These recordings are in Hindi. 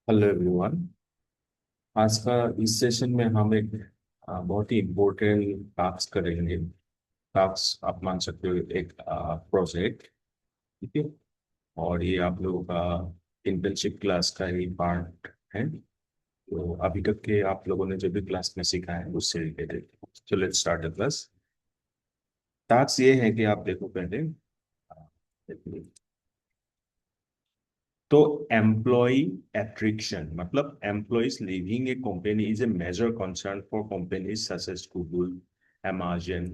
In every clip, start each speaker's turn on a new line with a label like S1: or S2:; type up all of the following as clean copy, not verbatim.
S1: Hello everyone. आज का इस सेशन में हम एक बहुत ही इम्पोर्टेंट टास्क करेंगे। टास्क आप मान सकते हो एक प्रोजेक्ट। ठीक है। और ये आप लोगों का इंटर्नशिप क्लास का ही पार्ट है। तो अभी तक के आप लोगों ने जो भी क्लास में सीखा है उससे रिलेटेड। तो let's start the class. Task ये है कि आप देखो पहले तो एम्प्लॉय एट्रिक्शन मतलब employees leaving a company is a major concern for companies such as Google, Amazon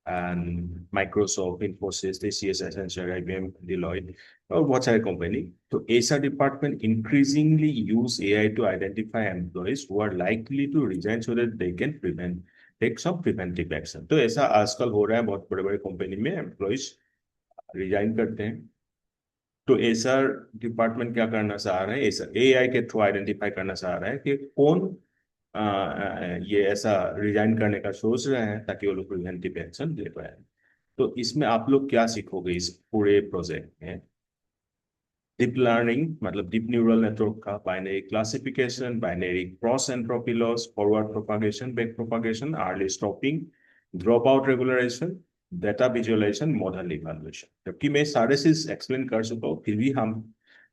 S1: and Microsoft, Infosys, TCS, essential, IBM, Deloitte और बहुत सारे कंपनी। तो ऐसा department increasingly use AI to identify employees who are likely to resign so that they can prevent take some preventive action. तो ऐसा आजकल हो रहा है, बहुत बड़े बड़े कंपनी में एम्प्लॉयज रिजाइन करते हैं। तो एसआर डिपार्टमेंट क्या करना चाह रहे हैं, एसआर एआई के थ्रू आइडेंटिफाई करना चाह रहा है कि कौन ये ऐसा रिजाइन करने का सोच रहे हैं ताकि वो लोग प्रिवेंटिव एक्शन ले पाए। तो इसमें आप लोग क्या सीखोगे इस पूरे प्रोजेक्ट में? डीप लर्निंग मतलब डीप न्यूरल नेटवर्क का binary classification, binary cross entropy loss, forward propagation, back propagation, early stopping, drop out regularisation, data visualisation, model evaluation. जबकि मैं सारे चीज एक्सप्लेन कर चुका हूँ, फिर भी हम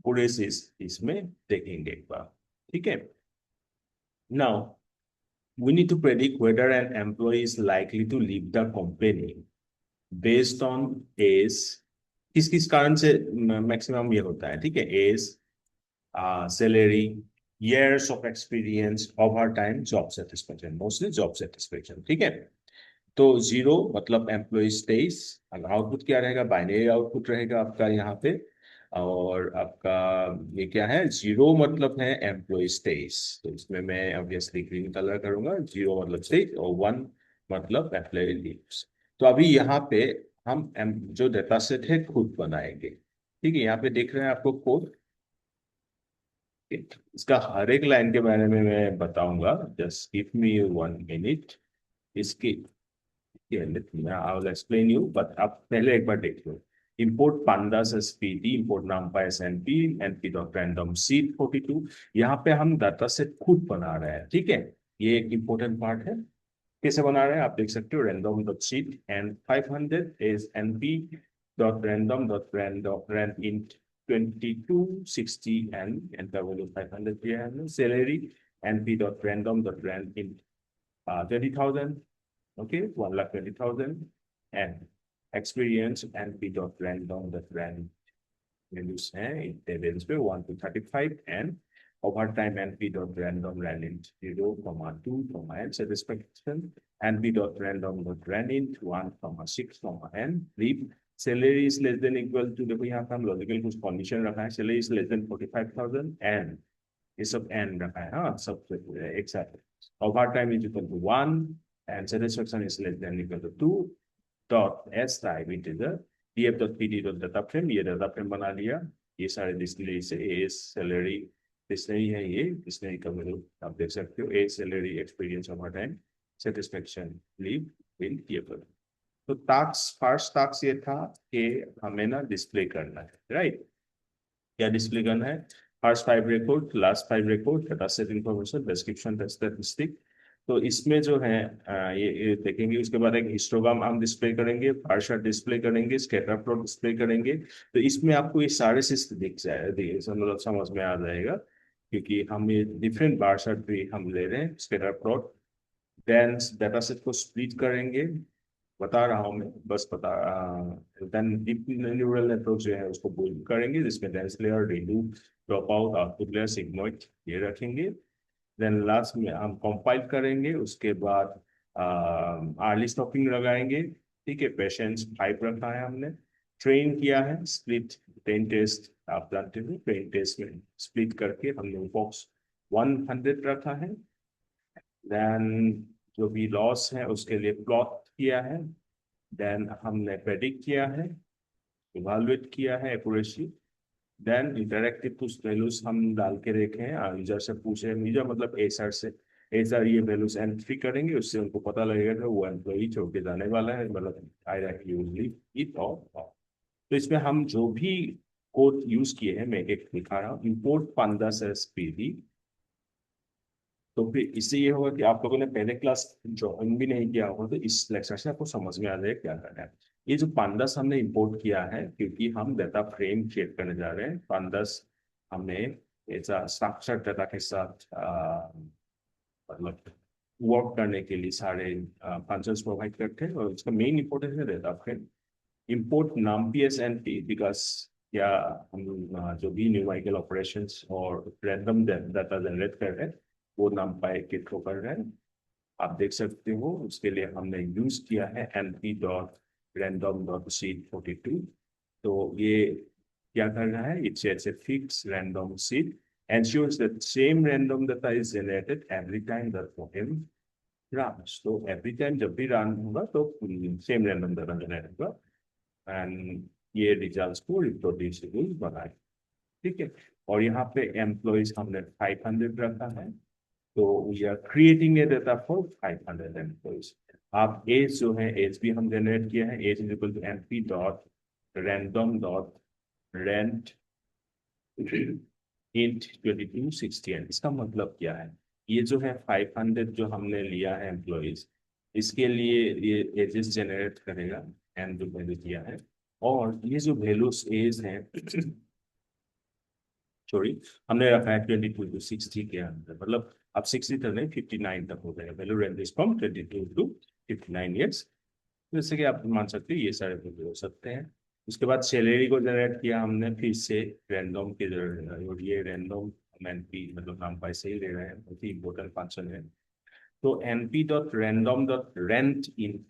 S1: पूरे चीज इसमें देखेंगे एक बार। ठीक है। Now we need to predict whether an employee is likely to leave the company based on age। किस किस कारण से मैक्सिमम ये होता है? ठीक है। Age, salary, years of experience, overtime, job satisfaction, mostly job satisfaction. ठीक है। तो जीरो मतलब एम्प्लॉय स्टेज। आउटपुट क्या रहेगा? बाइनरी आउटपुट रहेगा आपका यहाँ पे। और आपका ये क्या है? जीरो मतलब है एम्प्लॉय स्टेज, तो इसमें मैं ऑब्वियसली ग्रीन कलर करूंगा। जीरो मतलब स्टेज और वन मतलब एम्प्लॉय लीव्स। तो अभी यहाँ पे हम जो डेटा सेट है खुद बनाएंगे। ठीक है। यहाँ पे देख रहे हैं आपको कोड। इसका हर एक लाइन के बारे में मैं बताऊंगा। Just give me 1 minute. इसकी I will explain you, but आप पहले एक बार देख लो। import pandas as pt, import numpy as np, np dot random seed 42। यहाँ पे हम डाटा सेट खुद बना रहे हैं। ठीक है। ये एक इंपॉर्टेंट पार्ट है। कैसे बना रहे हैं आप देख सकते हो। random dot seed and 500 is np dot random dot random rand int 22 60 and enter value 500 दिया है। salary np dot random dot rand int 20,000। okay, 1,20,000। and experience np dot random dot rand values हैं tables पे 1 to 35। and overtime np dot random rand int 0, 2, and satisfaction np dot random dot rand int 1, 6, and leave। salary is less than equal to, देखो यहाँ पे हम लॉजिकल कुछ कंडीशन रखा है। salary is less than 45,000 and ये सब एन रखा है। हाँ, सब एक साथ। Overtime is equal to 1 and satisfaction is less than equal to 2 dot s type into the df dot pd dot data frame। ये data frame बना लिया। ये सारे डिस्प्ले से एज, सैलरी, डिस्प्ले है। ये डिस्प्ले का वैल्यू आप देख सकते हो। Age, salary, experience, overtime, satisfaction, leave, will, ये पर। तो टास्क, फर्स्ट टास्क ये था कि हमें ना डिस्प्ले करना है। राइट। क्या डिस्प्ले करना है? First 5 record, last 5 record, data set information, description, statistic. तो इसमें जो है ये देखेंगे। उसके बाद एक हिस्टोग्राम हम डिस्प्ले करेंगे, बार चार्ट डिस्प्ले करेंगे, स्कैटर प्लॉट डिस्प्ले करेंगे। तो इसमें आपको ये सारे सिस्टम दिख जाए, मतलब समझ में आ जाएगा, क्योंकि हम ये डिफरेंट बार चार्ट भी हम ले रहे हैं, scatter plot. Then data set को स्प्लिट करेंगे। बता रहा हूँ मैं, बस बता। देन डीप न्यूरल नेटवर्क जो है उसको बिल्ड करेंगे, जिसमें dense layer, redo, drop out, output layer, sigmoid ये रखेंगे। देन लास्ट में हम कंपाइल करेंगे। उसके बाद अर्ली स्टॉपिंग लगाएंगे। ठीक है। पेशेंस 5 रखा है हमने। ट्रेन किया है, स्प्लिट ट्रेन टेस्ट आप जानते हो। ट्रेन टेस्ट में स्प्लिट करके हमने बॉक्स 100 रखा है। देन जो भी लॉस है उसके लिए प्लॉट किया है। देन हमने प्रेडिक्ट किया है, इवालुएट किया है एक्यूरेसी। देन इंटरैक्टिव कुछ वैल्यूज हम डाल के देखे हैं, यूजर से पूछे। यूजर मतलब एसआर से। एसआर ये वैल्यूज एंट्री करेंगे, उससे उनको पता लगेगा कि वो एम्प्लॉई छोड़ के जाने वाला है, मतलब आई यूजली इट ऑफ। तो इसमें हम जो भी कोड यूज किए हैं, मैं एक दिखा रहा हूँ, इम्पोर्ट pandas as pd। तो फिर इससे ये होगा कि आप लोगों ने पहले क्लास ज्वाइन भी नहीं किया होगा, तो इस लेक्चर से आपको समझ में आ जाएगा क्या करना है। ये जो pandas हमने इंपोर्ट किया है, क्योंकि हम डाटा फ्रेम क्रिएट करने जा रहे हैं। pandas हमने ऐसा स्ट्रक्चर डाटा के साथ मतलब वर्क करने के लिए सारे फंक्शंस प्रोवाइड करते हैं, और इसका मेन इंपॉर्टेंस है data frame. Import numpy and p because क्या हम जो भी न्यूमेरिकल ऑपरेशंस और रैंडम डाटा जनरेट कर रहे हैं वो numpy के थ्रू कर रहे हैं। आप देख सकते हो, उसके लिए हमने यूज किया है np.random.seed42। तो ये क्या कर रहा है, it's a fix random seed, ensures that same random data is generated every time the program runs। तो एवरी टाइम जब भी रन होगा तो सेम रैंडम डाटा जनरेट होगा, एंड ये रिजल्ट्स को रिप्रोड्यूसिबल बनाए। ठीक है, और यहाँ पे एम्प्लॉइज हमने 500 रखा है, तो we are creating a data for 500 employees. आप एज जो है, एज भी हम जनरेट किया है, age is equal to NP dot random dot randint 2268। इसका मतलब क्या है, ये जो है 500 जो हमने लिया है एम्प्लॉइज, इसके लिए ये एजेस जनरेट करेगा, एंड जो वैल्यू दिया है, और ये जो वैल्यूज एज है सॉरी हमने रखा है 22 to 60 के अंदर, मतलब अब 60 तक नहीं 59 तक हो जाएगा। Value range from 22 to 59 years. जैसे कि आप मान सकते हैं ये सारे वैल्यू हो सकते हैं। उसके बाद सैलरी को जनरेट किया हमने फिर से रैंडम के जरिए, और ये रैंडम एनपी मतलब नाम पैसे ही ले रहे हैं, बहुत ही इंपॉर्टेंट फंक्शन है। तो np.random.rent in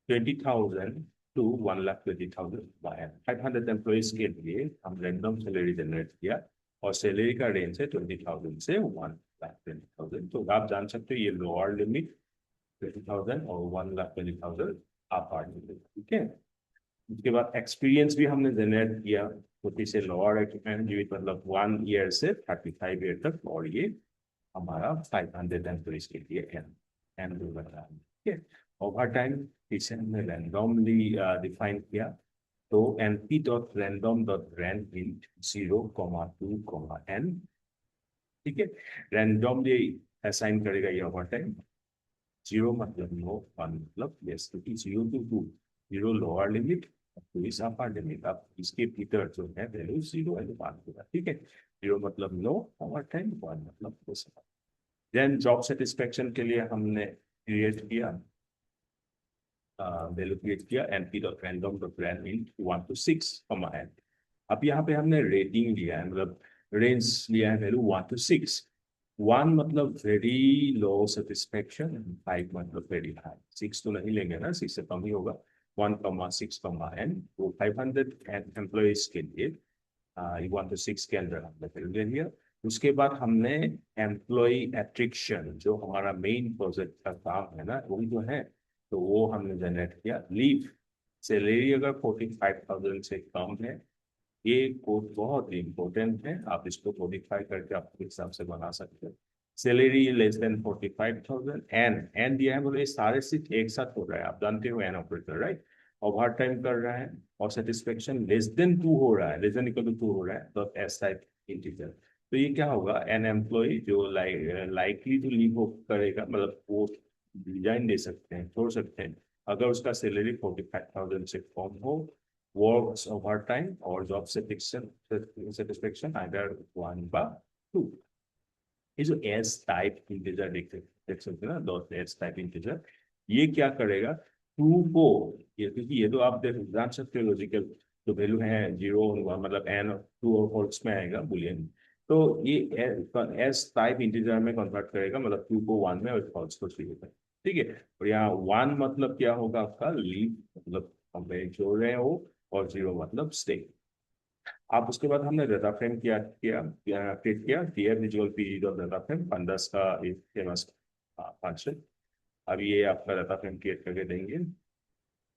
S1: 20,000 to 1,20,000 bye 500 employees के लिए हम रैंडम सैलरी जनरेट किया, और सैलरी का रेंज है 20,000 से 1,20,000। तो आप जान सकते हो ये लोअर लिमिट 20,000 और 1,20,000 अपर लिमिट। ठीक है, उसके बाद एक्सपीरियंस भी हमने जनरेट किया, 40 से लोअर एक्सपीरियंस मतलब 1 ईयर से 35 ईयर तक, और ये हमारा 500 एम्प्लॉइज के लिए एन बन रहा है। ठीक है, ओवर टाइम इसे हमने रैंडमली डिफाइन किया। तो np.random.rand int 0,2,n। ठीक है, रैंडमली असाइन करेगा ये ओवर टाइम। 0 मतलब नो, 1 मतलब यस, क्योंकि 0 to 2, 0 लोअर लिमिट, तो इस अपर लिमिट, आप इसके भीतर जो है वैल्यू 0 है तो 1 होगा। ठीक है, 0 मतलब नो ओवर टाइम, 1 मतलब यस। देन जॉब सेटिस्फेक्शन के लिए हमने क्रिएट किया वैल्यू क्रिएट किया np.random.rand int 1 to 6, n। अब यहाँ पे हमने रेटिंग लिया है, मतलब रेंज लिया है वैल्यू 1 to 6। 1 मतलब वेरी लो सेटिस्फेक्शन, 5 मतलब वेरी हाई। 6 तो नहीं लेंगे ना, 6 से कम ही होगा। 1,6,n, तो 500 एम्प्लॉइज के लिए 1 to 6 के अंदर हमने वैल्यू ले लिया। उसके बाद हमने एम्प्लॉय एट्रिक्शन, जो हमारा मेन प्रोजेक्ट का काम है ना, वो जो है, तो वो हमने जनरेट किया। लीव सैलरी अगर 45,000 से कम है, ये कोड बहुत ही इंपॉर्टेंट है, आप इसको मॉडिफाई करके अपने हिसाब से बना सकते हैं। सैलरी लेस देन 45,000, एन दिया है, बोले सारे सिर्फ एक साथ हो रहा है, आप जानते हो an operator right. Over time कर रहा है, और सेटिस्फेक्शन लेस देन 2 हो रहा है, लेस देन इक्वल टू 2 हो रहा है, तो एस टाइप इंटीजर। तो ये क्या होगा, एन एम्प्लॉय जो लाइकली टू लीव करेगा, मतलब वो डिजाइन दे सकते हैं, छोड़ सकते हैं, अगर उसका सैलरी 45,000 से कम हो, works overtime, or job satisfaction either 1 by 2। ये जो एस टाइप इंटीजर देख सकते हैं ना, डॉट एस टाइप इंटीजर, ये क्या करेगा, 2 को, ये क्योंकि ये तो आप जान सकते हो लॉजिकल, तो वैल्यू है 0 मतलब एन 2 और फॉल्स में आएगा बुलियन। तो ये एस टाइप इंटीजर में कन्वर्ट करेगा, मतलब 2 को 1 में और फॉल्स को 3 में। ठीक है, और यहाँ 1 मतलब क्या होगा आपका लीव, मतलब हम जोड़ रहे हो, और 0 मतलब स्टे। आप उसके बाद हमने डाटा फ्रेम किया किया क्रिएट किया DF visual PD dot data frame 15 का एक फेमस फंक्शन। अब ये आपका डाटा फ्रेम क्रिएट करके देंगे।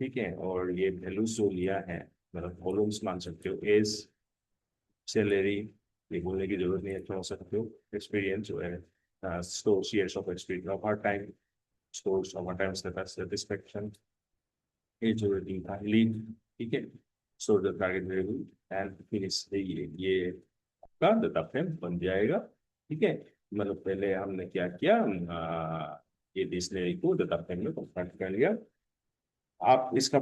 S1: ठीक है, और ये वैल्यूज जो लिया है, मतलब कॉलम्स मान सकते हो, एज सैलरी, ये बोलने की जरूरत नहीं है, तो हो सकते हो एक्सपीरियंस जो है, store years of experience, overtime, stores overtime satisfaction, age जो रेटिंग था लीव। ठीक है, so the target variable and finish. ये आपका डाटा फ्रेम बन जाएगा। ठीक है, मतलब पहले हमने क्या किया, ये डिक्शनरी को डाटा फ्रेम में कन्वर्ट कर लिया। आप इसका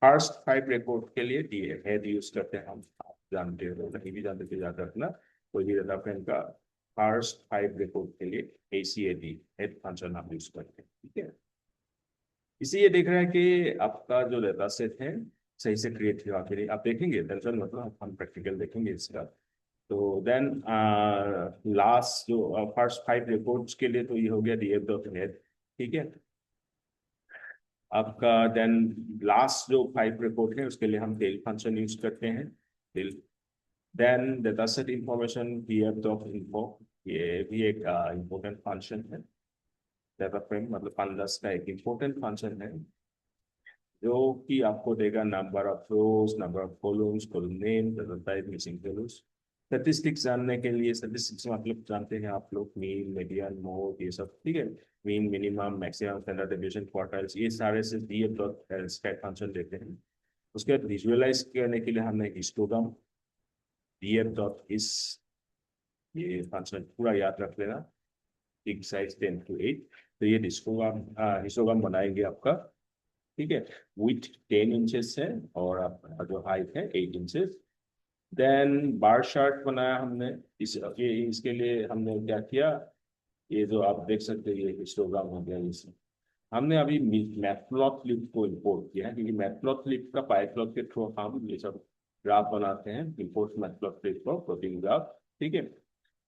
S1: फर्स्ट 5 रिकॉर्ड के लिए दिए हेड यूज करते हैं हम, आप जानते हो, नहीं भी जानते तो याद रखना। तो ये डाटा फ्रेम का फर्स्ट 5 रिकॉर्ड के लिए ACAD हेड फंक्शन आप यूज करते हैं। ठीक है, इसी ये देख रहा है कि आपका जो डाटा सेट है सही से क्रिएट हुआ कि नहीं। आप देखेंगे, टेंशन मतलब हम प्रैक्टिकल देखेंगे इसका। तो देन लास्ट जो फर्स्ट 5 रिपोर्ट्स के लिए तो ये हो गया DF डॉट हेड। ठीक है, आपका देन लास्ट जो 5 रिपोर्ट है उसके लिए हम टेल फंक्शन यूज करते हैं, tail. Then data set information DF dot info, ये भी एक इम्पोर्टेंट फंक्शन है। डाटा फ्रेम मतलब pandas का एक इम्पोर्टेंट फंक्शन है जो कि आपको देगा number of rose, number of columns, column name, type, missing values. Statistics जानने के लिए, स्टैटिस्टिक्स मतलब जानते हैं आप लोग, मीन, मीडियन, मोड, ये सब। ठीक है, mean, minimum, maximum, standard deviation, quartiles, ये सारे से DF डॉट स्टैट फंक्शन देते हैं। उसके बाद विजुअलाइज करने के लिए हमने हिस्टोग्राम, DF डॉट इस, ये फंक्शन पूरा याद रख लेना, टिक साइज 10:8। तो ये हिस्टोग्राम हिस्टोग्राम बनाएंगे आपका। ठीक है, विथ 10 इंचेस है और आपका जो हाइट है 8 इंचेस। देन बार चार्ट बनाया हमने। इसके लिए हमने क्या किया, ये जो आप देख सकते हैं ये हिस्टोग्राम हो गया। इसे हमने अभी मैटप्लॉटलिब को इंपोर्ट किया है, क्योंकि मैटप्लॉटलिब का पाइथलॉट के थ्रू हम ये सब ग्राफ बनाते हैं। Import matplotlib for plotting graph. ठीक है,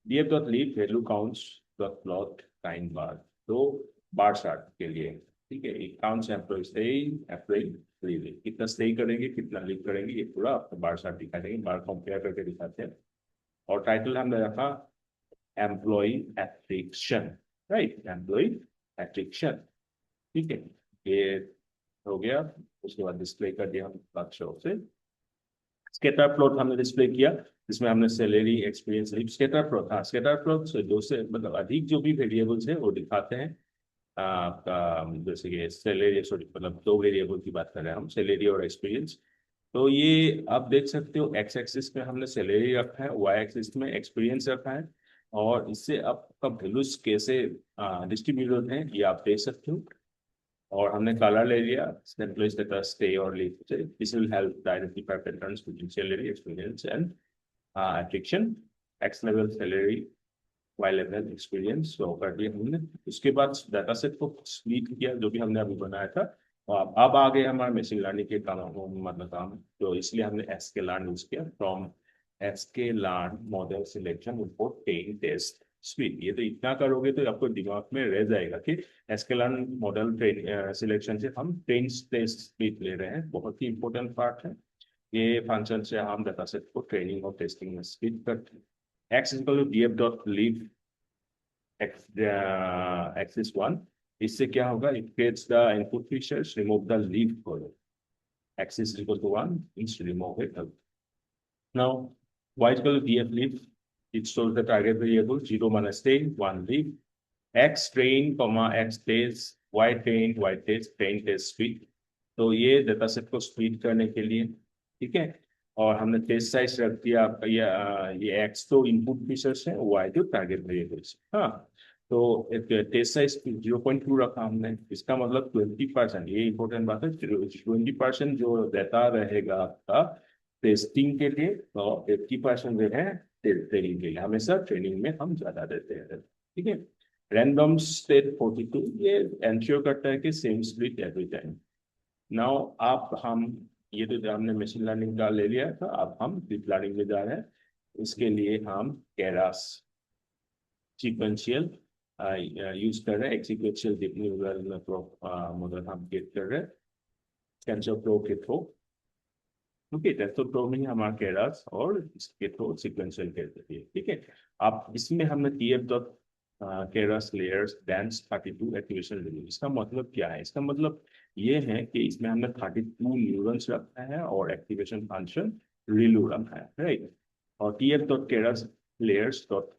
S1: df dot leave value counts dot plot time bar, तो बार चार्ट के लिए। ठीक है, एक counts employ stay, April, leave, कितना स्टे करेंगे, कितना लीव करेंगे, ये पूरा आपको बार चार्ट दिखा देंगे, बार कंपेयर करके दिखाते हैं। और टाइटल हमने रखा एम्प्लॉय एट्रिक्शन, राइट, एम्प्लॉय एट्रिक्शन। ठीक है, ये हो गया। उसके बाद डिस्प्ले कर दिया हम अक्षरों से। स्केटर प्लॉट हमने डिस्प्ले किया, जिसमें हमने सैलरी, एक्सपीरियंस, स्केटर प्लॉट। हाँ, स्केटर प्लॉट से दो से मतलब अधिक जो भी वेरिएबल्स है वो दिखाते हैं आपका। जैसे कि सैलरी, सॉरी, मतलब 2 वेरिएबल की बात कर रहे हैं हम, सैलरी और एक्सपीरियंस। तो ये आप देख सकते हो, एक्स एक्सिस में हमने सैलरी रखा है, वाई एक्सिस में एक्सपीरियंस रखा है। और इससे आपका वैल्यूज कैसे डिस्ट्रीब्यूटेड है ये आप देख सकते हो। और हमने कलर ले लिया, एम्प्लॉइज डेटा स्टे और लीव से। This will help identify patterns between salary, experience and attrition. X level salary, Y level experience, तो कर दिया हमने। उसके बाद डाटा सेट को स्प्लिट किया, जो भी हमने अभी बनाया था। और अब आ गए हमारे मशीन लर्निंग के काम, मतलब काम। तो इसलिए हमने एसके-लर्न यूज किया। From sklearn model selection import train test split. ये तो इतना करोगे तो आपको दिमाग में रह जाएगा कि एसके-लर्न मॉडल ट्रेन सिलेक्शन से हम टेन टेस्ट स्पीड ले रहे हैं। बहुत ही इंपॉर्टेंट पार्ट है ये फंक्शन से हम डाटा सेट को ट्रेनिंग और टेस्टिंग में स्प्लिट करते हैं। x equal to df dot leave axis 1। इससे क्या होगा, it creates the input features, remove the leaf column, x is equal to 1 means remove it. Now y is equal to df leaf, it shows the target variable 0 minus stay 1 leaf, x train comma x days, y train y days, train days speed। तो ये डाटा सेट को स्प्लिट करने के लिए। ठीक है, और हमने टेस्ट साइज रख दिया आपका, ये एक्स तो इनपुट फीचर्स है, वाई जो टारगेट वेरिएबल्स। हाँ, तो एक टेस्ट साइज 0.2 रखा हमने। इसका मतलब 20%, ये इंपॉर्टेंट बात है, 20% जो डाटा रहेगा आपका टेस्टिंग के लिए, और 80% जो है ट्रेनिंग के लिए। हमेशा ट्रेनिंग में हम ज्यादा देते हैं। ठीक है, रैंडम स्टेट 42 ये एंश्योर करता है कि same split every time. Now आप हम ये तो हमने मशीन लर्निंग का ले लिया था, अब हम डीप लर्निंग में जा रहे हैं। इसके लिए हम केरास सीक्वेंशियल यूज कर रहे हैं। एक सीक्वेंशियल डीप न्यूरल मॉडल हम गेट कर रहे हैं टेंसर फ्लो के थ्रू। ओके, टेंसर फ्लो में ही हमारा केरास और इसके थ्रू सीक्वेंशियल कहते हैं। ठीक है, आप इसमें हमने TF dot Keras layers dense 32 activation release. इसका मतलब क्या है, इसका मतलब ये है कि इसमें हमने 32 न्यूरॉन्स रखा है और एक्टिवेशन फंक्शन रिलू रखा है, राइट। और TF dot Keras layers dot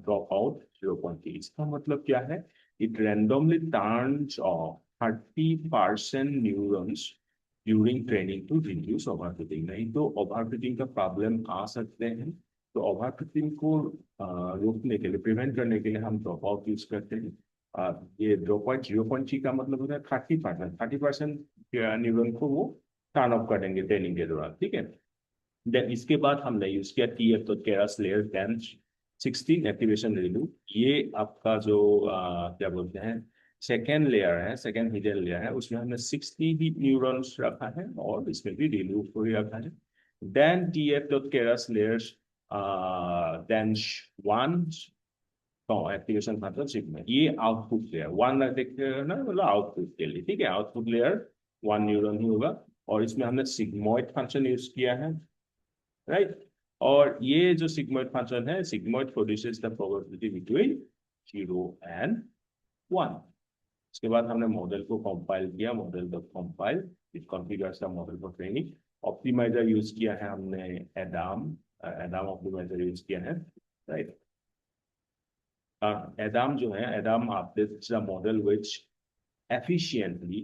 S1: drop out 0.3। इसका मतलब क्या है, it randomly turns off 30% neurons during training to reduce overfitting. नहीं तो ओवरफिटिंग का प्रॉब्लम आ सकते हैं। तो ओवरफिटिंग को रोकने के लिए, प्रिवेंट करने के लिए हम ड्रॉप आउट यूज करते हैं। ये 0.03 का मतलब होता है 30%। न्यूरॉन को वो टर्न ऑफ कर देंगे ट्रेनिंग के दौरान, ठीक है। देन इसके बाद हमने यूज किया TF, तो केरास लेयर 10 16 एक्टिवेशन रिलू। ये आपका जो क्या बोलते हैं, सेकेंड लेयर है, सेकेंड हिडन लेयर है, उसमें हमने 60 ही न्यूरॉन्स रखा है और इसमें भी रिलू को ही रखा है। Then TF dot Keras layers dense 1 activation partnership में, ये आउटपुट लेयर 1 देखते ना, मतलब आउटपुट के लिए, ठीक है। आउटपुट लेयर 1 न्यूरॉन ही होगा और इसमें हमने सिग्मोइड फंक्शन यूज किया है, राइट। और ये जो सिग्मोइड फंक्शन है, sigmoid produces the probability between 0 and 1। उसके बाद हमने मॉडल को कंपाइल किया, model dot compile, it configures the model for training. Optimiser use किया है हमने, एडाम, एडाम ऑप्टिमाइजर यूज किया है, राइट। एडाम जो है, Adam updates the model which efficiently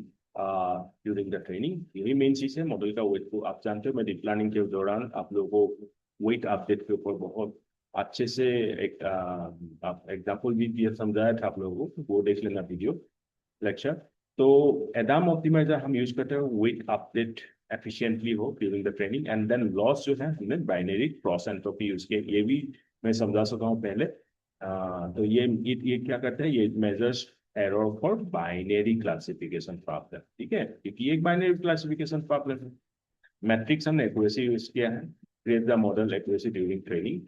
S1: during the training। यही मेन चीज है मॉडल का वेट को। आप जानते हो मैं डीप लर्निंग के दौरान आप लोगों को वेट अपडेट के ऊपर बहुत अच्छे से एक एग्जाम्पल भी दिया, समझाया था आप लोगों को, वो देख लेना वीडियो लेक्चर। तो एडाम ऑप्टिमाइजर हम यूज करते हैं वेट अपडेट एफिशिएंटली हो during the training. And then loss जो है हमने बाइनरी क्रॉस एंट्रोपी यूज किया, ये भी मैं समझा चुका हूँ पहले। तो ये क्या करते हैं, ये measures error for binary classification problem, ठीक है, क्योंकि एक बाइनरी क्लासिफिकेशन प्रॉब्लम है। मैट्रिक्स हमने एक्यूरेसी यूज किया है, create the model accuracy during training.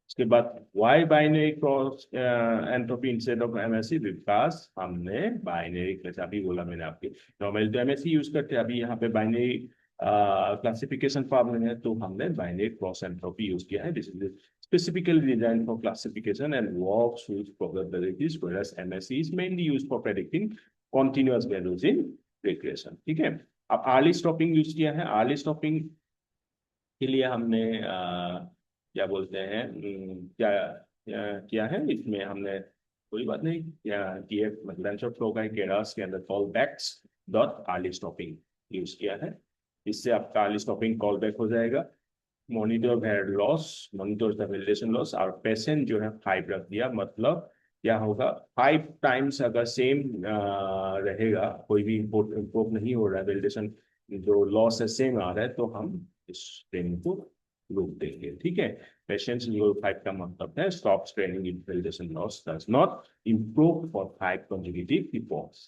S1: उसके बाद why binary cross entropy instead of MSE, because हमने बाइनरी क्लास, अभी बोला मैंने आपके, नॉर्मल तो MSE यूज करते हैं, अभी यहाँ पे बाइनरी क्लासिफिकेशन प्रॉब्लम है तो हमने बाइनरी क्रॉस एंट्रोपी यूज किया है। This is specifically designed for classification and works with probabilities, whereas MSE is mainly used for predicting continuous values in regression, ठीक है। अब अर्ली स्टॉपिंग यूज किया है। अर्ली स्टॉपिंग के लिए हमने क्या बोलते हैं, किया है, इसमें हमने कोई बात नहीं, TF मतलब फ्लो का केरास के अंदर callbacks dot early stopping use किया है। इससे आपका अर्ली स्टॉपिंग कॉल बैक हो जाएगा। Monitor head loss, monitor the validation loss, और पेशेंट जो है 5 रख दिया, मतलब क्या होगा, 5 टाइम्स अगर सेम रहेगा, कोई भी इम्प्रूव नहीं हो रहा है, वेलिडेशन जो लॉस है सेम आ रहा है, तो हम इस ट्रेनिंग को रोक देंगे, ठीक है। पेशेंट्स लेवल 5 का मतलब है stop training in validation loss does not improve for 5 consecutive reports।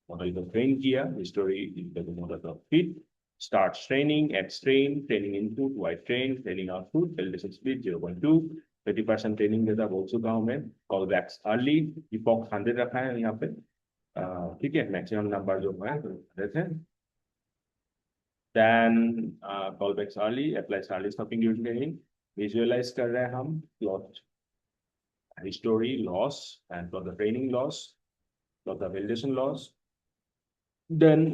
S1: Model को ट्रेन किया, history model of fit, start training, at train, training input, y train, training output, validation speed 0.2, 30% training देता बोल चुका हूँ मैं। कॉल बैक्स अर्ली, इपॉक 100 रखा है यहाँ पे, ठीक है, मैक्सिमम नंबर जो है 100 है। Then callbacks early, apply early stopping during training. Visualize कर रहे हैं हम plot history loss and plot the training loss, plot the validation loss. Then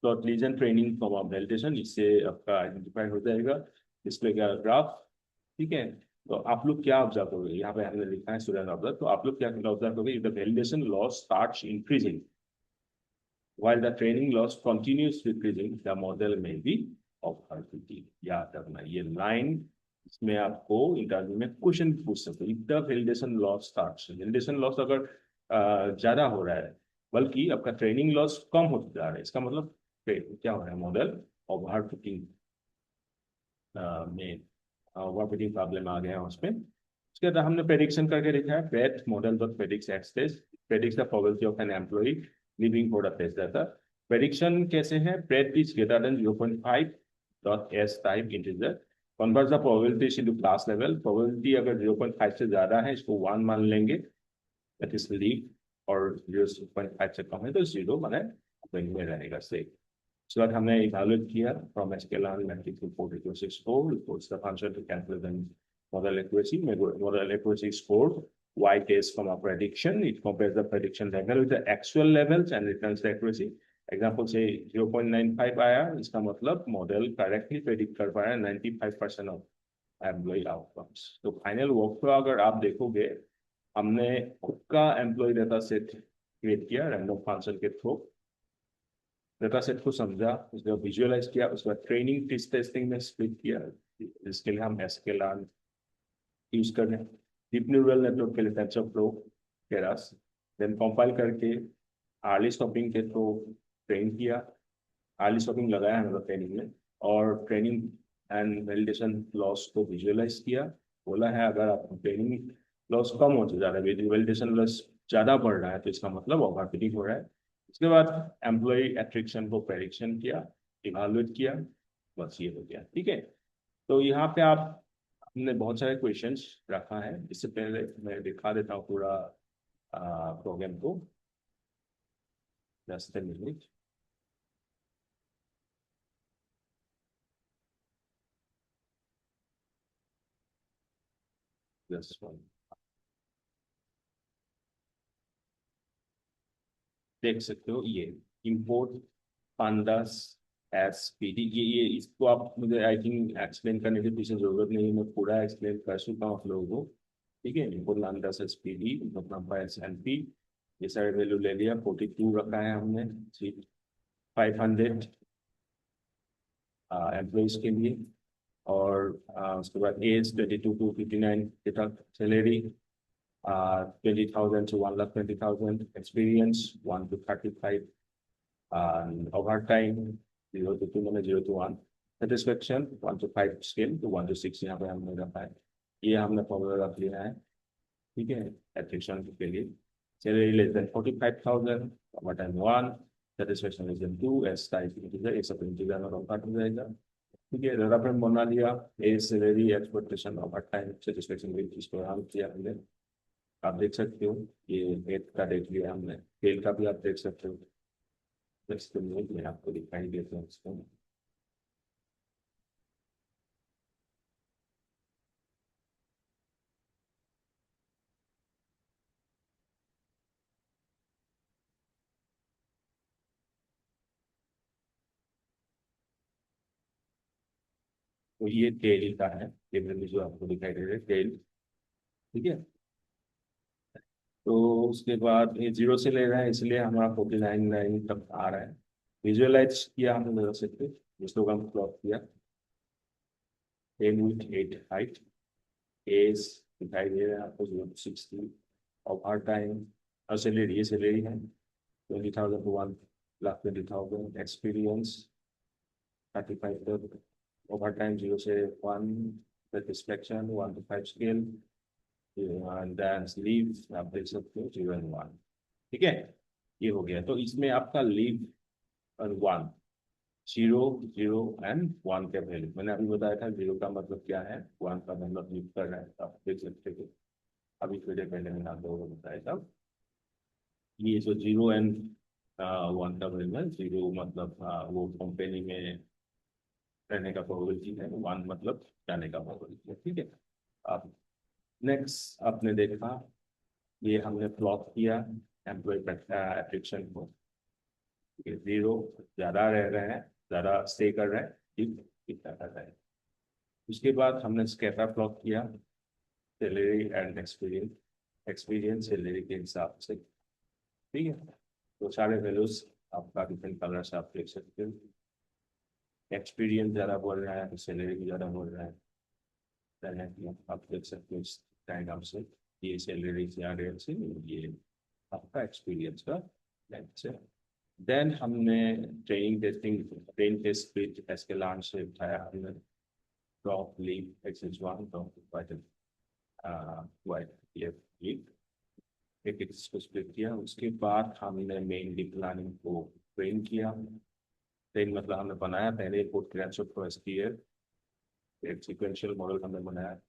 S1: dot legend training from meditation, इससे आपका आइडेंटिफाई हो जाएगा डिस्प्ले का ग्राफ, ठीक है। तो आप लोग क्या ऑब्जर्व करोगे, यहाँ पे हमने लिखा है स्टूडेंट ऑब्जर्व, तो आप लोग क्या ऑब्जर्व करोगे, if the validation loss starts increasing while the training loss continues decreasing, the model may be opportunity। याद रखना ये लाइन, इसमें आपको इंटरव्यू में क्वेश्चन पूछ सकते हो। If the validation loss starts, validation loss अगर ज्यादा हो रहा है, बल्कि आपका ट्रेनिंग लॉस कम होता जा रहा है, इसका मतलब क्या हो रहा है, मॉडल ओवरफिटिंग में ओवरफिटिंग प्रॉब्लम आ गया है उसमें। उसके बाद हमने प्रेडिक्शन करके देखा है, PET model dot predicts x predicts the probability of an employee leaving for the test data। prediction कैसे है, PET is greater than 0.5 dot S type integer, converts the probability into class level। probability अगर 0.5 से ज्यादा है इसको 1 मान लेंगे, that is leave, और 0.5 से कम है तो 0 माने wing में रहेगा सही। उसके बाद हमने इवैल्यूएट किया from sklearn metrics report accuracy score, reports the function to calculate the model accuracy। Model accuracy score y test from a prediction, it compares the prediction level with the actual levels and returns the accuracy। Example से 0.95 आया, इसका मतलब मॉडल करेक्टली प्रेडिक्ट कर पा रहा है 95% ऑफ एम्प्लॉय आउटकम्स। तो फाइनल वर्कफ्लो अगर आप देखोगे, हमने खुद का एम्प्लॉय डेटा सेट क्रिएट किया रैंडम फंक्शन के थ्रू, डेटा सेट को समझा, उसके बाद विजुअलाइज किया, उसके बाद ट्रेनिंग टेस्टिंग में स्प्लिट किया। इसके लिए हम एसकेलान यूज कर रहे हैं, डीप न्यूरल नेटवर्क के लिए टेंसरफ्लो, केरास। देन कंपाइल करके आर्ली स्टॉपिंग के थ्रू ट्रेन किया, आर्ली स्टॉपिंग लगाया है मतलब ट्रेनिंग में, और ट्रेनिंग एंड वैलिडेशन लॉस को विजुअलाइज किया। बोला है अगर आप ट्रेनिंग लॉस कम हो जा रहा है, वैलिडेशन लॉस ज़्यादा बढ़ रहा है, तो इसका मतलब ओवरफिटिंग हो रहा है। उसके बाद एम्प्लॉय एट्रिक्शन को प्रेडिक्शन किया, इवेलुएट किया, बस ये हो गया। ठीक है, तो यहाँ पे आप, हमने बहुत सारे क्वेश्चंस रखा है। इससे पहले मैं दिखा देता हूँ पूरा प्रोग्राम को, just a minute. Just one, देख सकते हो ये import pandas S P D, ये इसको आप, मुझे आई थिंक एक्सप्लेन करने की पीछे जरूरत नहीं है, मैं पूरा एक्सप्लेन कर चुका हूँ आप लोगों को। ठीक है, import pandas S P D मतलब एस एन पी, ये सारे वैल्यू ले लिया, 42 रखा है हमने, 500 एम्प्लॉइज के लिए। और उसके बाद एज 22 to 59 के तक, salary 20,000 to 1,20,000, experience 1 to 35, and overtime 0 to 2 मैंने 0 to 1, satisfaction 1 to 5 scale to 1 to 6 यहाँ पे हमने रखा है, ये हमने फॉर्मूला रख लिया है। ठीक है, एप्लीकेशन के लिए salary less than 45,000, overtime 1, satisfaction less than 2, S type integer, ये सब इंटीजर में कन्वर्ट हो जाएगा। ठीक है, रेफरेंस बना लिया, age salary expectation overtime satisfaction rate, इसको हम किया हमने। आप देख सकते हो ये एथ का देख लिया हमने, टेल का भी आप देख सकते हो। इसके लिए मैं आपको दिखाई देता हूँ इसको। तो ये टेल का है, टेबल में जो आपको दिखाई दे रहा है टेल। ठीक है, तो उसके बाद ये जीरो से ले रहा है, इसलिए हमारा 49 तक आ रहा है। विजुअलाइज किया हमने जरा से, जिसको हम प्लॉट किया, 10 with 8 हाइट, एज दिखाई दे रहा है आपको 0 to 60, और हर टाइम, और सैलरी, ये सैलरी है 20,000 to 1,20,000, एक्सपीरियंस 35 तक, ओवर टाइम 0 से 1, satisfaction 1 to 5 scale, and leave आप देख सकते हो 0 and 1। ठीक है, ये हो गया। तो इसमें आपका लीव और 1, 0, 0 and 1 के वैल्यू मैंने अभी बताया था। 0 का मतलब क्या है, 1 का मतलब लीव कर रहा है, तो आप देख सकते हो। अभी थोड़ी देर पहले मैंने आप लोगों को बताया था, ये जो 0 and 1 का वैल्यू है, 0 मतलब वो कंपनी में रहने का प्रोबेबिलिटी है, 1 मतलब जाने का प्रोबेबिलिटी है। ठीक है, अब नेक्स्ट आपने देखा, ये हमने प्लॉट किया एम्प्लॉय एट्रिक्शन को। 0 ज्यादा रह रहे हैं, ज्यादा स्टे कर रहे हैं, ठीक, कितना कर रहे हैं। उसके बाद हमने स्कैटर प्लॉट किया, salary and experience, experience salary के हिसाब से। ठीक है, तो सारे वैल्यूज आपका डिफरेंट कलर से आप देख सकते हो। एक्सपीरियंस ज़्यादा बोल रहा है तो सैलरी भी ज़्यादा बोल रहा है, आप देख सकते हो इस डायग्राम से। ये सैलरी से आ रहे से, ये आपका एक्सपीरियंस का लेंथ है। देन हमने training testing, train test fit sklearn से उठाया हमने, drop leave X1, drop white white leave, एक इसको स्प्लिट किया। उसके बाद हमने मेन डीप लर्निंग को ट्रेन किया। ट्रेन मतलब हमने बनाया पहले इनपुट ग्रेजुएट को एसपीएल, एक सीक्वेंशियल मॉडल हमने बनाया।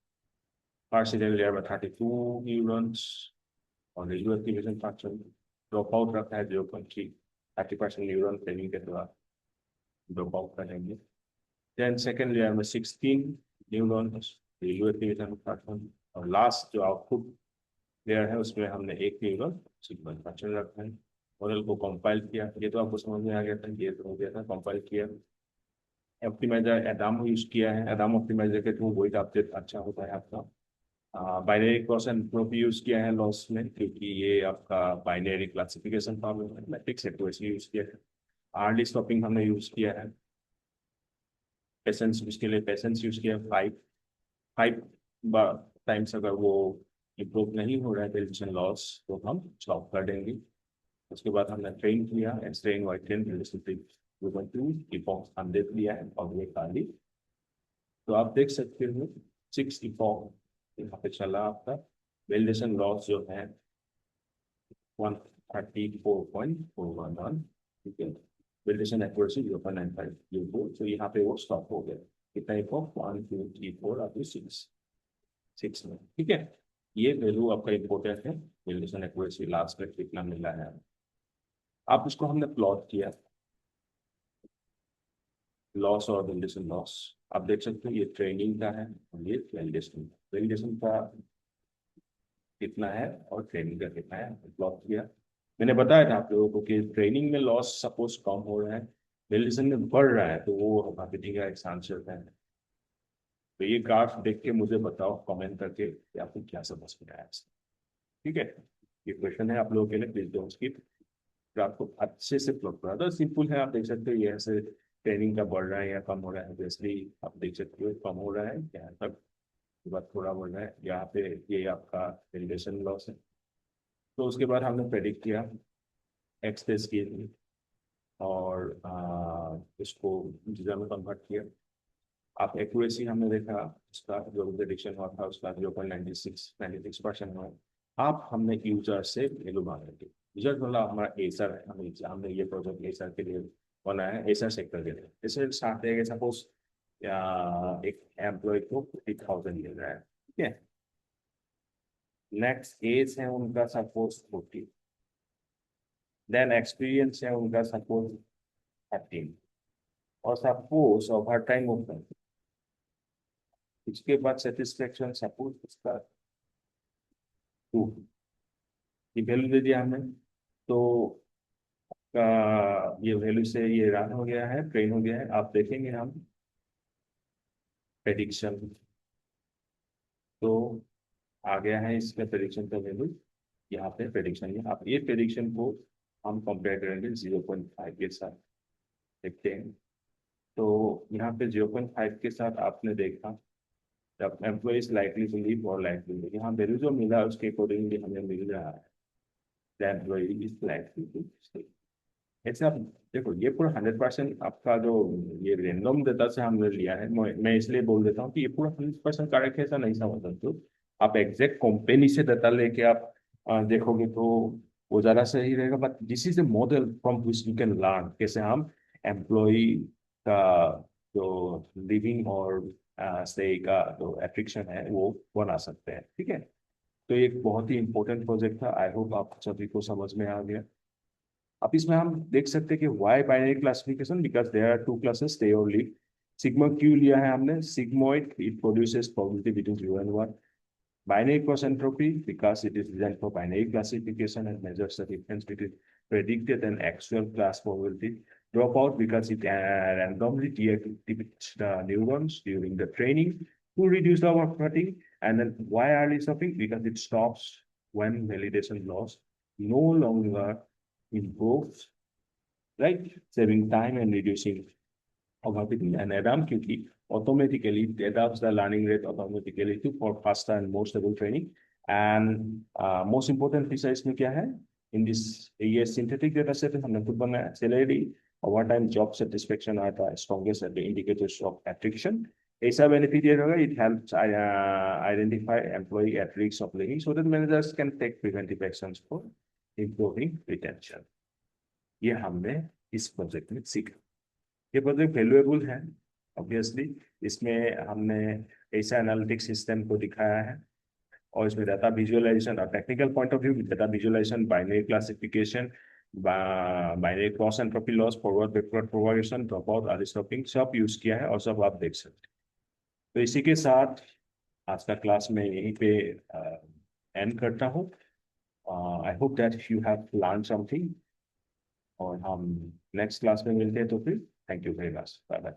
S1: पार्शियल लेयर में 32 न्यूरॉन्स और रिजुअल एक्टिवेशन फंक्शन, ड्रॉप आउट रखा है 0.3, 30% न्यूरॉन ट्रेनिंग के दौरान ड्रॉप आउट करेंगे। देन सेकेंड लेयर में 16 न्यूरॉन्स, रिजुअल एक्टिवेशन फंक्शन, और लास्ट जो आउटपुट लेयर है उसमें हमने एक न्यूरॉन सीक्वेंस फंक्शन रखा है। मॉडल को कंपाइल किया, ये तो आपको समझ में आ गया था, ये तो हो गया था, कंपाइल किया। ऑप्टिमाइजर एडाम यूज किया है, एडाम ऑप्टिमाइजर के थ्रू वही अपडेट अच्छा होता है आपका। Binary cross and probe use किया है लॉस में, क्योंकि ये आपका बाइनरी क्लासिफिकेशन प्रॉब्लम है, मैट्रिक्स है तो ऐसे यूज किया है। अर्ली स्टॉपिंग हमने यूज किया है, पेशेंस उसके लिए पेशेंस यूज किया 5 टाइम्स। अगर वो इम्प्रूव नहीं हो रहा है डेल्यूशन लॉस तो हम स्टॉप कर देंगे। उसके बाद हमने ट्रेन किया, X train Y train two epochs हमने लिया है और ये खाली। तो आप देख सकते हो 6 इपॉक यहाँ पे चला आपका। वेलिडेशन लॉस जो है 134.411, ठीक है। वेलिडेशन एक्यूरेसी 0.95 ये वो, तो यहाँ पे वो स्टॉप हो गया। कितना इपॉक 1 2 3 4 अप टू 6 में, ठीक है। ये वैल्यू आपका इम्पोर्टेंट है, वेलिडेशन एक्यूरेसी लास्ट में कितना मिला है। आप इसको हमने प्लॉट किया, लॉस और वेलिडेशन लॉस। आप देख सकते हो ये ट्रेनिंग का है और ये वेलिडेशन। वेलिडेशन का कितना है और ट्रेनिंग का कितना है प्लॉट किया। मैंने बताया था आप लोगों को कि ट्रेनिंग में लॉस सपोज कम हो रहा है, वेलिडेशन में बढ़ रहा है, तो वो मार्केटिंग का एक आंसर है। तो ये ग्राफ देख के मुझे बताओ कमेंट करके कि आपको क्या समझ में आया इससे। ठीक है, ये क्वेश्चन है आप लोगों के लिए, प्लीज डोंट स्किप। ग्राफ को अच्छे से प्लॉट करा तो सिंपल है, आप देख सकते हो ये ऐसे ट्रेनिंग का बढ़ रहा है या कम हो रहा है। ऑब्वियसली आप देख सकते हो कम हो रहा है, यहाँ तक के बाद थोड़ा बढ़ रहा है, यहाँ पे ये आपका वेलिडेशन लॉस है। तो उसके बाद हमने प्रेडिक्ट किया एक्स पे स्केल और इसको जीरो में कन्वर्ट किया। आप एक्यूरेसी हमने देखा, उसका जो प्रेडिक्शन हुआ था उसका 0.96% हुआ। आप हमने यूजर से वैल्यू मांगे। यूजर मतलब हमारा एसर है, हमने ये प्रोजेक्ट एसर के लिए बनाया है, एसर सेक्टर के लिए। जैसे स्टार्ट है सपोज एक एम्प्लॉय को 50,000 मिल रहा है, ठीक है। नेक्स्ट एज है उनका सपोज 40, देन एक्सपीरियंस है उनका सपोज 13, और सपोज ओवर टाइम होता है। इसके बाद सेटिस्फेक्शन सपोज उसका 2, ये वैल्यू दे दिया हमने। तो ये वैल्यू से ये रन हो गया है, ट्रेन हो गया है। आप देखेंगे हम प्रेडिक्शन, तो आ गया है इसका प्रेडिक्शन का वैल्यू। यहाँ पे प्रेडिक्शन है, आप ये प्रेडिक्शन को हम कंपेयर करेंगे 0.5 के साथ, देखते हैं। तो यहाँ पे 0.5 के साथ आपने देखा जब एम्प्लॉइज लाइकली टू लीव और लाइकली लीव, यहाँ वैल्यू जो मिला उसके अकॉर्डिंगली हमें मिल रहा है employee is likely to stay. ऐसे आप देखो, ये पूरा 100% आपका जो ये रैंडम डेटा से हमने लिया है। मैं इसलिए बोल देता हूँ कि ये पूरा 100% करेक्ट है, ऐसा नहीं समझ सकते हो। आप एग्जैक्ट कंपनी से डेटा लेके आप देखोगे तो वो ज़्यादा सही रहेगा। But this is a model from which you can learn कैसे हम एम्प्लॉय का जो लिविंग और स्टे का जो एट्रिक्शन है वो बना सकते हैं, ठीक है। तो ये एक बहुत ही इंपॉर्टेंट प्रोजेक्ट था, आई होप आप सभी को समझ में आ गया। अब इसमें हम देख सकते हैं कि why binary classification, because there are two classes stay और लीव। सिग्मा क्यों लिया है हमने, sigmoid it produces probability between 0 and 1। Binary cross entropy because it is designed for binary classification and measures the difference between predicted and actual class probability. Dropout because it randomly deactivates the neurons during the training to reduce the overfitting. And then why early stopping, because it stops when validation loss no longer improves, right? Saving time and reducing overfitting. And ADAM QT automatically adapts the learning rate automatically to for faster and more stable training. And most important feature इसमें क्या है, in this ये synthetic data set हमने खुद बनाया। salary, overtime job satisfaction are the strongest indicators of attrition। ऐसा benefit ये होगा, it helps identify employee at risk of leaving so that managers can take preventive actions for improving retention। ये हमने इस प्रोजेक्ट में सीखा। ये प्रोजेक्ट वैल्यूएबल है ऑब्वियसली। इसमें हमने ऐसा एनालिटिक्स सिस्टम को दिखाया है और इसमें डाटा विजुअलाइजेशन और technical point of view data visualization, binary classification, binary cross entropy loss, forward backward propagation, dropout, early stopping सब यूज किया है और सब आप देख सकते हैं। तो इसी के साथ आज का क्लास में यहीं पे एंड करता हूँ। I hope that you have learn something और हम नेक्स्ट क्लास में मिलते हैं। तो फिर thank you very much, bye bye.